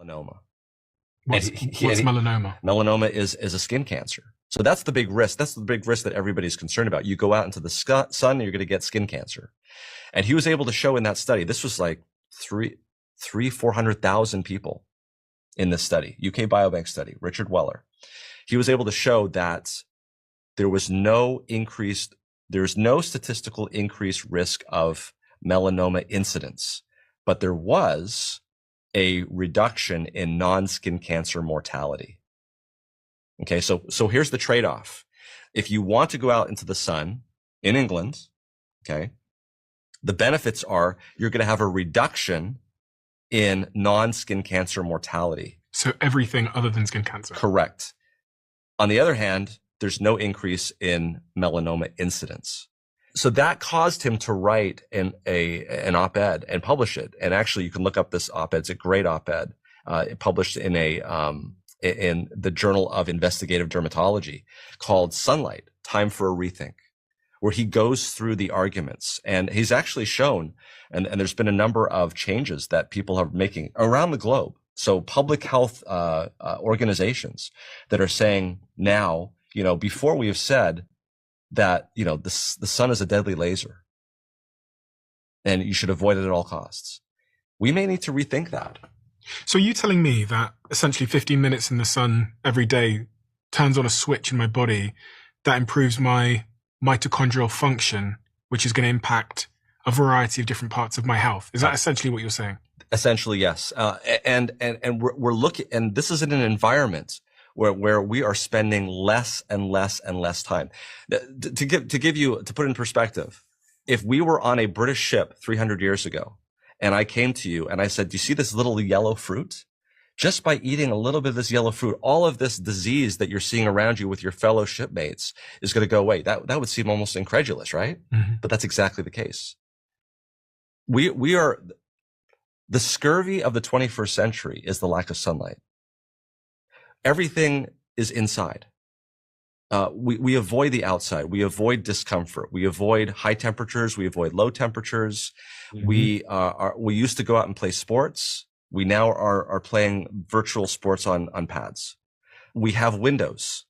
melanoma. What's melanoma? Melanoma is a skin cancer. So that's the big risk. That's the big risk that everybody's concerned about. You go out into the sun and you're going to get skin cancer. And he was able to show in that study, this was like 400,000 people in this study, UK Biobank study, Richard Weller. He was able to show that there's no statistical increased risk of melanoma incidence, but there was a reduction in non-skin cancer mortality. Okay, so here's the trade-off. If you want to go out into the sun in England, okay, the benefits are you're going to have a reduction in non-skin cancer mortality. So everything other than skin cancer. Correct. On the other hand, there's no increase in melanoma incidence. So that caused him to write an op-ed and publish it. And actually, you can look up this op-ed. It's a great op-ed. Published in in the Journal of Investigative Dermatology called Sunlight, Time for a Rethink, where he goes through the arguments. And he's actually shown, and there's been a number of changes that people are making around the globe. So public health organizations that are saying now, before we have said that, the sun is a deadly laser and you should avoid it at all costs. We may need to rethink that. So are you telling me that essentially 15 minutes in the sun every day turns on a switch in my body that improves my mitochondrial function, which is going to impact a variety of different parts of my health? Is that essentially what you're saying? Essentially, yes. And we're looking, and this is in an environment where we are spending less and less and less time. To put it in perspective, if we were on a British ship 300 years ago, and I came to you and I said, do you see this little yellow fruit? Just by eating a little bit of this yellow fruit, all of this disease that you're seeing around you with your fellow shipmates is going to go away. That would seem almost incredulous, right? Mm-hmm. But that's exactly the case. We are, the scurvy of the 21st century is the lack of sunlight. Everything is inside. We avoid the outside. We avoid discomfort. We avoid high temperatures. We avoid low temperatures. Mm-hmm. We used to go out and play sports. We now are playing virtual sports on pads. We have windows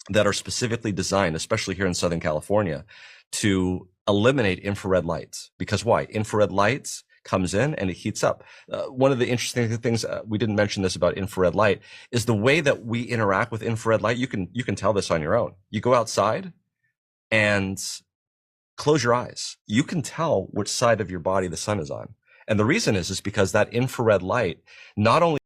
that are specifically designed, especially here in Southern California, to eliminate infrared light. Because why? Infrared light comes in and it heats up. One of the interesting things, we didn't mention this about infrared light, is the way that we interact with infrared light. You can tell this on your own. You go outside and close your eyes. You can tell which side of your body the sun is on. And the reason is because that infrared light not only